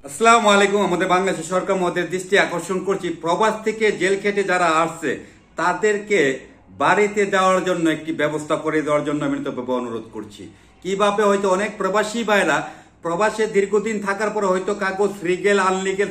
আসসালামু আলাইকুম। আমাদের বাংলাদেশের সরকার মহোদয়ের দৃষ্টি আকর্ষণ করছি, প্রবাস থেকে জেল খেটে যারা আসছে তাদেরকে বাড়িতে যাওয়ার জন্য একটি ব্যবস্থা করে দেওয়ার জন্য আমি তো অনুরোধ করছি। কিভাবে হয়তো অনেক প্রবাসী ভাইরা প্রবাসে দীর্ঘদিন থাকার পরে হয়তো কাগজ লিগেল আনলিগেল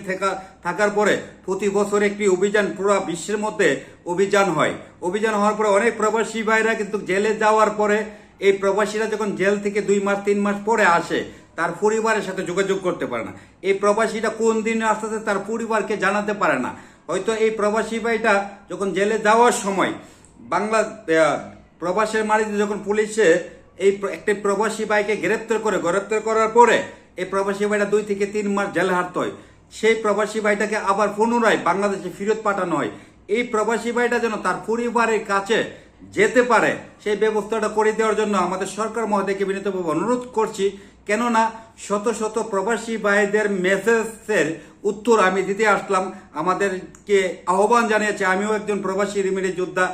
থাকার পরে প্রতি বছর একটি অভিযান পুরো বিশ্বের মধ্যে অভিযান হয়। অভিযান হওয়ার পরে অনেক প্রবাসী ভাইরা কিন্তু জেলে যাওয়ার পরে এই প্রবাসীরা যখন জেল থেকে 2 মাস 3 মাস পরে আসে তার পরিবারের সাথে যোগাযোগ করতে পারে না। এই প্রবাসীটা কোন দিনে আসতেছে তার পরিবারকে জানাতে পারে না। হয়তো এই প্রবাসী ভাইটা যখন জেলে যাওয়ার সময় প্রবাসের মাটিতে যখন পুলিশে এই একটা প্রবাসী ভাইকে গ্রেপ্তার করার পরে এই প্রবাসী ভাইটা 2 থেকে 3 মাস জেলে হারতে হয়। সেই প্রবাসী ভাইটাকে আবার পুনরায় বাংলাদেশে ফেরত পাঠানো হয়। এই প্রবাসী ভাইটা যেন তার পরিবারের কাছে যেতে পারে সেই ব্যবস্থাটা করে দেওয়ার জন্য আমাদের সরকার মহোদয়কে বিনীতভাবে অনুরোধ করছি। কেননা শত শত প্রবাসী ভাইদের মেসেজের উত্তর আমি দিতে আসলাম, আমাদেরকে আহ্বান জানিয়েছে। আমিও একজন প্রবাসী রিমিডি যোদ্ধা,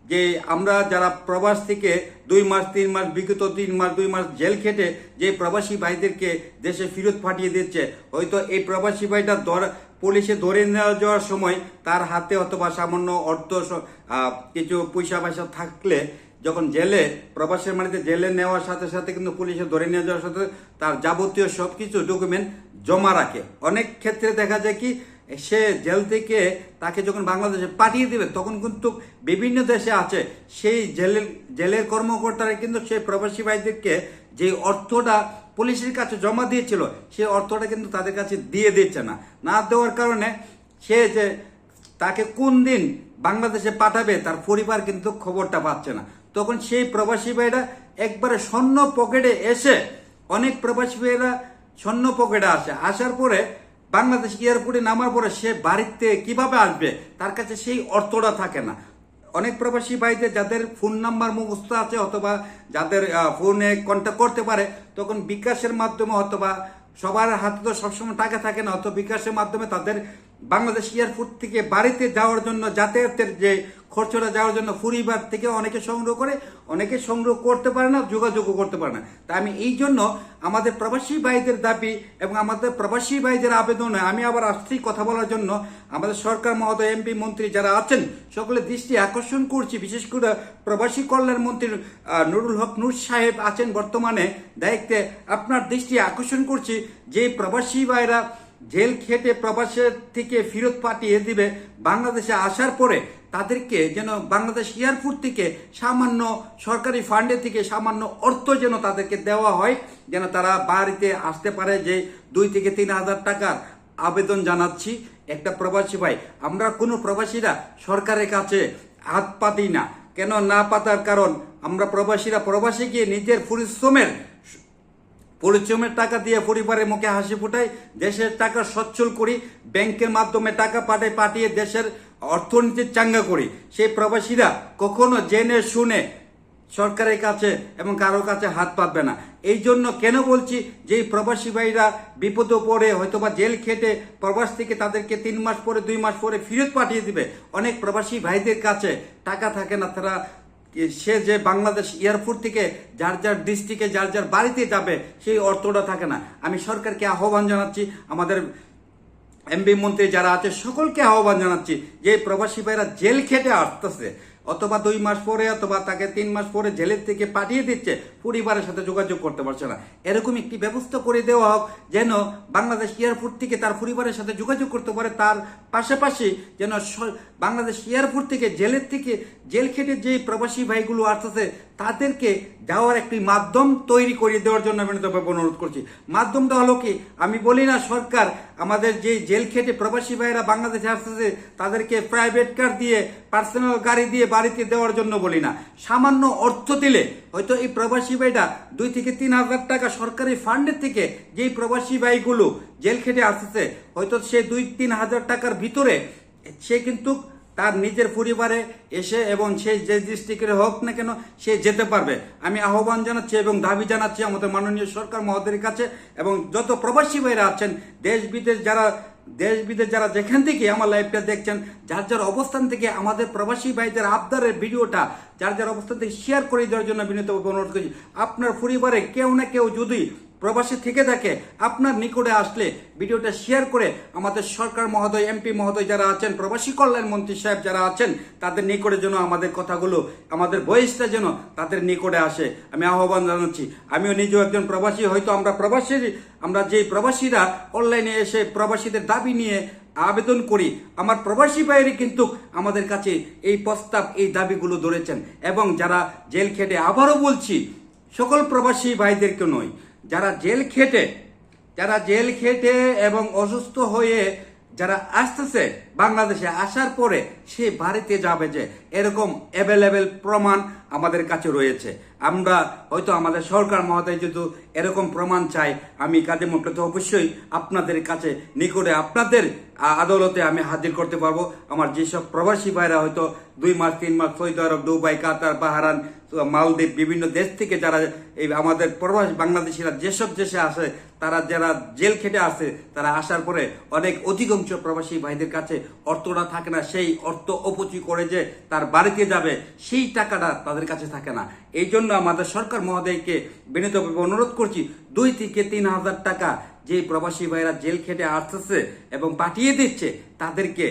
যে আমরা যারা প্রবাস থেকে 2 মাস 3 মাস বিগত 3 মাস 2 মাস জেল খেটে যে প্রবাসী ভাইদেরকে দেশে ফেরত পাঠিয়ে দিচ্ছে, হয়তো এই প্রবাসী ভাইটা পুলিশে ধরে নেওয়া যাওয়ার সময় তার হাতে অথবা সামান্য অর্থ কিছু পয়সা থাকলে যখন জেলে প্রবাসের মাটিতে জেলে নেওয়ার সাথে সাথে কিন্তু পুলিশে ধরে নিয়ে যাওয়ার সাথে তার যাবতীয় সবকিছু ডকুমেন্ট জমা রাখে। অনেক ক্ষেত্রে দেখা যায় কি সে জেল থেকে তাকে যখন বাংলাদেশে পাঠিয়ে দিবে তখন কিন্তু বিভিন্ন দেশে আছে সেই জেলের কর্মকর্তারা কিন্তু সেই প্রবাসী ভাইদেরকে যে অর্থটা পুলিশের কাছে জমা দিয়েছিল সেই অর্থটা কিন্তু তাদের কাছে দিয়ে দিচ্ছে না দেওয়ার কারণে সে যে তাকে কোন দিন বাংলাদেশে পাঠাবে তার পরিবার কিন্তু খবরটা পাচ্ছে না। তখন সেই প্রবাসী ভাইরা একবারে স্বর্ণ পকেটে এসে, অনেক প্রবাসী ভাইরা স্বর্ণ পকেটে আসার পরে বাংলাদেশ এয়ারপোর্টে নামার পরে সে বাড়িতে কিভাবে আসবে, তার কাছে সেই অর্থটা থাকে না। অনেক প্রবাসী ভাইদের যাদের ফোন নাম্বার মুখস্থ আছে অথবা যাদের ফোনে কন্ট্যাক্ট করতে পারে, তখন বিকাশের মাধ্যমে অথবা সবার হাতে তো সবসময় টাকা থাকে না, অথবা বিকাশের মাধ্যমে তাদের বাংলাদেশ এয়ারপোর্ট থেকে বাড়িতে যাওয়ার জন্য যাতায়াতের যে খরচটা যাওয়ার জন্য পরিবার থেকে অনেকে সংগ্রহ করে, অনেকে সংগ্রহ করতে পারে না, যোগাযোগও করতে পারে না। তা আমি এই জন্য আমাদের প্রবাসী ভাইদের দাবি এবং আমাদের প্রবাসী ভাইদের আবেদনে আমি আবার আসছি কথা বলার জন্য আমাদের সরকার মহোদয়, এমপি মন্ত্রী যারা আছেন সকলের দৃষ্টি আকর্ষণ করছি। বিশেষ করে প্রবাসী কল্যাণ মন্ত্রী নুরুল হক নূর সাহেব আছেন বর্তমানে দায়িত্বে, আপনার দৃষ্টি আকর্ষণ করছি যে প্রবাসী ভাইরা জেল খেটে প্রবাসের থেকে ফেরত পাঠিয়ে দিবে বাংলাদেশে আসার পরে তাদেরকে যেন বাংলাদেশ এয়ারপোর্ট থেকে সামান্য সরকারি ফান্ডে থেকে সামান্য অর্থ যেন তাদেরকে দেওয়া হয়, যেন তারা বাড়িতে আসতে পারে। যে 2 থেকে 3 হাজার টাকার আবেদন জানাচ্ছি একটা প্রবাসী ভাই। আমরা কোনো প্রবাসীরা সরকারের কাছে হাত পাতি না, কেন না পাতার কারণ আমরা প্রবাসীরা প্রবাসী গিয়ে নিজের পরিশ্রমের টাকা দিয়ে পরিবারের মুখে হাসি ফুটাই, দেশের টাকা সচ্ছল করি, ব্যাংকের মাধ্যমে টাকা পাঠিয়ে দেশের অর্থনীতির চাঙ্গা করি। সেই প্রবাসীরা কখনো জেনে শুনে সরকারের কাছে এবং কারো কাছে হাত পাতবে না। এই জন্য কেন বলছি যে প্রবাসী ভাইরা বিপদে পড়ে হয়তোবা জেল খেটে প্রবাস থেকে তাদেরকে 3 মাস পরে 2 মাস পরে ফেরত পাঠিয়ে দিবে। অনেক প্রবাসী ভাইদের কাছে টাকা থাকে না, তারা সে যে বাংলাদেশ এয়ারপোর্ট থেকে যার যার ডিস্ট্রিক্টে যার যার বাড়িতে যাবে সেই অর্থটা থাকে না। আমি সরকারকে আহ্বান জানাচ্ছি, আমাদের এমপি মন্ত্রী যারা আছে সকলকে আহ্বান জানাচ্ছি যে প্রবাসী ভাইরা জেল খেটে আসতেছে অথবা 2 মাস পরে অথবা তাকে 3 মাস পরে জেলের থেকে পাঠিয়ে দিচ্ছে, পরিবারের সাথে যোগাযোগ করতে পারছে না, এরকম একটি ব্যবস্থা করে দেওয়া হোক যেন বাংলাদেশ এয়ারপোর্ট থেকে তার পরিবারের সাথে যোগাযোগ করতে পারে। তার পাশাপাশি যেন বাংলাদেশ এয়ারপোর্ট থেকে জেল খেটে যে প্রবাসী ভাইগুলো আসতেছে তাদেরকে যাওয়ার একটি মাধ্যম তৈরি করে দেওয়ার জন্য আমি অনুরোধ করছি। মাধ্যমটা হলো কি, আমি বলি না সরকার আমাদের যে জেল খেটে প্রবাসী ভাইরা বাংলাদেশে আসতেছে তাদেরকে প্রাইভেট কার দিয়ে পার্সোনাল গাড়ি দিয়ে বাড়িতে দেওয়ার জন্য বলি না। সামান্য অর্থ দিলে হয়তো এই প্রবাসী ভাইটা 2 থেকে 3 হাজার টাকা সরকারি ফান্ডের থেকে যেই প্রবাসী ভাইগুলো জেল খেটে আসতেছে হয়তো সে 2-3 হাজার টাকার ভিতরে সে কিন্তু তার নিজের পরিবারে এসে এবং সে যে ডিস্ট্রিক্টের হোক না কেন সে যেতে পারবে। আমি আহ্বান জানাচ্ছি এবং দাবি জানাচ্ছি আমাদের মাননীয় সরকার মহোদয়ের কাছে এবং যত প্রবাসী ভাইরা আছেন দেশ বিদেশ যারা যেখান থেকে আমার লাইভটা দেখছেন, যার যার অবস্থান থেকে আমাদের প্রবাসী ভাইদের আবদারের ভিডিওটা যার যার অবস্থান থেকে শেয়ার করে দেওয়ার জন্য বিনীতভাবে অনুরোধ করছি। আপনার পরিবারে কেউ না কেউ যদি প্রবাসী থেকে থাকে আপনার নিকটে আসলে ভিডিওটা শেয়ার করে আমাদের সরকার মহোদয়, এমপি মহোদয় যারা আছেন, প্রবাসী কল্যাণ মন্ত্রী সাহেব যারা আছেন, তাদের নিকটে যেন আমাদের কথাগুলো, আমাদের ভয়েসটা যেন তাদের নিকটে আসে আমি আহ্বান জানাচ্ছি। আমিও নিজেও একজন প্রবাসী, হয়তো আমরা যে প্রবাসীরা অনলাইনে এসে প্রবাসীদের দাবি নিয়ে আবেদন করি, আমার প্রবাসী ভাইয়েরই কিন্তু আমাদের কাছে এই প্রস্তাব, এই দাবিগুলো ধরেছেন। এবং যারা জেল খেটে, আবারও বলছি, সকল প্রবাসী ভাইদেরকে নয়, যারা জেল খেটে এবং অসুস্থ হয়ে যারা আসতেছে বাংলাদেশে, আসার পরে সে বাড়িতে যাবে, যে এরকম অ্যাভেলেবেল প্রমাণ আমাদের কাছে রয়েছে। আমরা হয়তো আমাদের সরকার মহোদয় যদি এরকম প্রমাণ চাই, আমি কাজে মোটে অবশ্যই আপনাদের কাছে নিকটে, আপনাদের আদালতে আমি হাজির করতে পারবো। আমার যেসব প্রবাসী ভাইরা হয়তো 2 মাস 3 মাস সৌদি আরব, দুবাই, কাতার, বাহারান, মালদ্বীপ, বিভিন্ন দেশ থেকে যারা এই আমাদের প্রবাসী বাংলাদেশিরা যেসব দেশে আসে, তারা যারা জেল খেটে আসে, তারা আসার পরে অনেক অধিকাংশ প্রবাসী ভাইদের কাছে অর্থটা থাকে না, সেই অর্থ অপচয় করে যে তার বাড়িতে যাবে সেই টাকাটা তাদের কাছে থাকে না। এই জন্য আমাদের সরকার মহোদয়কে বিনীতভাবে অনুরোধ করছি, 2 থেকে 3 হাজার টাকা যে প্রবাসী ভাইরা জেল খেটে আসতেছে এবং পাঠিয়ে দিচ্ছে, তাদেরকে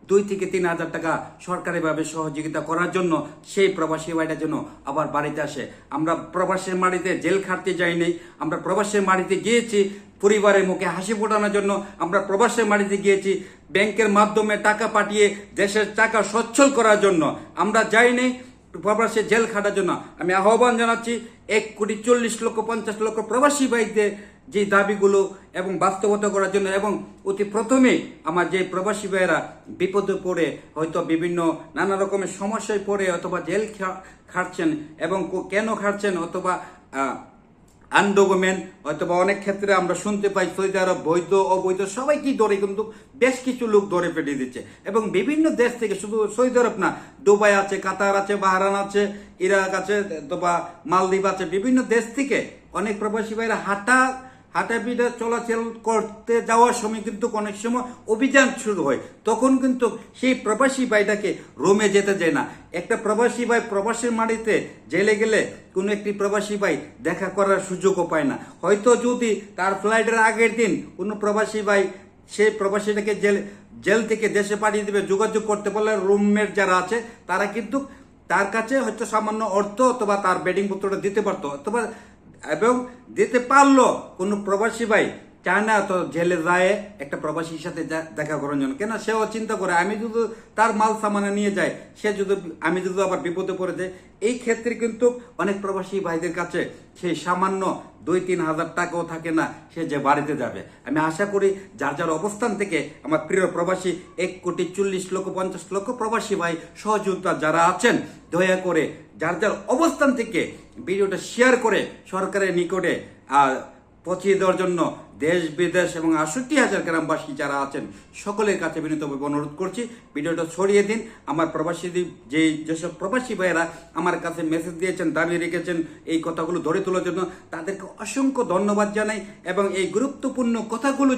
2 থেকে 3 হাজার টাকা সরকারিভাবে সহযোগিতা করার জন্য সেই প্রবাসী ভাইটা যেন আবার বাড়িতে আসে। আমরা প্রবাসের মাটিতে জেল খাটতে যাইনি, আমরা প্রবাসের মাটিতে গিয়েছি পরিবারের মুখে হাসি ফোটানোর জন্য। আমরা প্রবাসের মাটিতে গিয়েছি ব্যাংকের মাধ্যমে টাকা পাঠিয়ে দেশের টাকা সচ্ছল করার জন্য, আমরা যাইনি প্রবাসে জেল খাটার জন্য। আমি আহ্বান জানাচ্ছি 1,40,50,00,000 প্রবাসী ভাইদের যে দাবিগুলো এবং বাস্তবতা করার জন্য, এবং অতি প্রথমে আমার যে প্রবাসী ভাইয়েরা বিপদে পড়ে হয়তো বিভিন্ন নানা রকমের সমস্যায় পড়ে অথবা জেল খাটছেন, এবং কেন খাটছেন, অথবা আনডকুমেন্ট, অথবা অনেক ক্ষেত্রে আমরা শুনতে পাই সৌদি আরব বৈধ অবৈধ সবাইকেই ধরে, কিন্তু বেশ কিছু লোক ধরে পেটিয়ে দিচ্ছে। এবং বিভিন্ন দেশ থেকে, শুধু সৌদি আরব না, দুবাই আছে, কাতার আছে, বাহরান আছে, ইরাক আছে, অথবা মালদ্বীপ আছে, বিভিন্ন দেশ থেকে অনেক প্রবাসী ভাইরা হাঁটাপিটা চলাচল করতে যাওয়ার সময় কিন্তু অনেক সময় অভিযান শুরু হয়, তখন কিন্তু সেই প্রবাসী ভাইটাকে রোমে যেতে যায় না। একটা প্রবাসী ভাই প্রবাসীর মাটিতে জেলে গেলে কোনো একটি প্রবাসী ভাই দেখা করার সুযোগও পায় না। হয়তো যদি তার ফ্লাইটের আগের দিন কোনো প্রবাসী ভাই সেই প্রবাসীটাকে জেল থেকে দেশে পাঠিয়ে দেবে, যোগাযোগ করতে পারলে রুমমেট যারা আছে তারা কিন্তু তার কাছে হয়তো সামান্য অর্থ অথবা তার বেডিং পত্রটা দিতে পারতো, অথবা এবং দিতে পারলো। কোনো প্রবাসী ভাই চায় না তো জেলে যায় একটা প্রবাসীর সাথে দেখা করার জন্য, কেন সেও চিন্তা করে আমি যদি তার মাল সামানে নিয়ে যাই, আমি যদি আবার বিপদে পড়ে যাই। এই ক্ষেত্রে কিন্তু অনেক প্রবাসী ভাইদের কাছে সেই সামান্য 2-3 হাজার টাকাও থাকে না, সে যে বাড়িতে যাবে। আমি আশা করি যার যার অবস্থান থেকে আমার প্রিয় প্রবাসী 1,40,50,00,000 প্রবাসী ভাই সহযোগিতা যারা আছেন, দয়া করে যার যার অবস্থান থেকে ভিডিওটা শেয়ার করে সরকারের নিকটে পৌঁছিয়ে দেওয়ার জন্য দেশ বিদেশ এবং 68,000 গ্রামবাসী যারা আছেন সকলের কাছে বিনীতভাবে অনুরোধ করছি, ভিডিওটা ছড়িয়ে দিন। আমার প্রবাসী যেসব প্রবাসী ভাইয়েরা আমার কাছে মেসেজ দিয়েছেন, দাবি রেখেছেন এই কথাগুলো ধরে তোলার জন্য, তাদেরকে অসংখ্য ধন্যবাদ জানাই। এবং এই গুরুত্বপূর্ণ কথাগুলো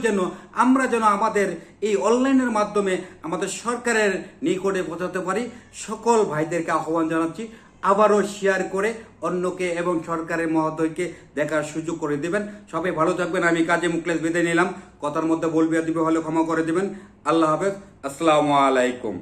আমরা যেন আমাদের এই অনলাইনের মাধ্যমে আমাদের সরকারের নিকটে পৌঁছাতে পারি, সকল ভাইদেরকে আহ্বান জানাচ্ছি আবারও শেয়ার করে অন্যকে এবং সরকারের মহোদয়কে দেখার সুযোগ করে দিবেন। সবাই ভালো থাকবেন। আমি কাজী মুখলেস বিদায় নিলাম, কথার মধ্যে বলবে দিবে হলে ক্ষমা করে দিবেন। আল্লাহ হাফেজ, আসসালামু আলাইকুম।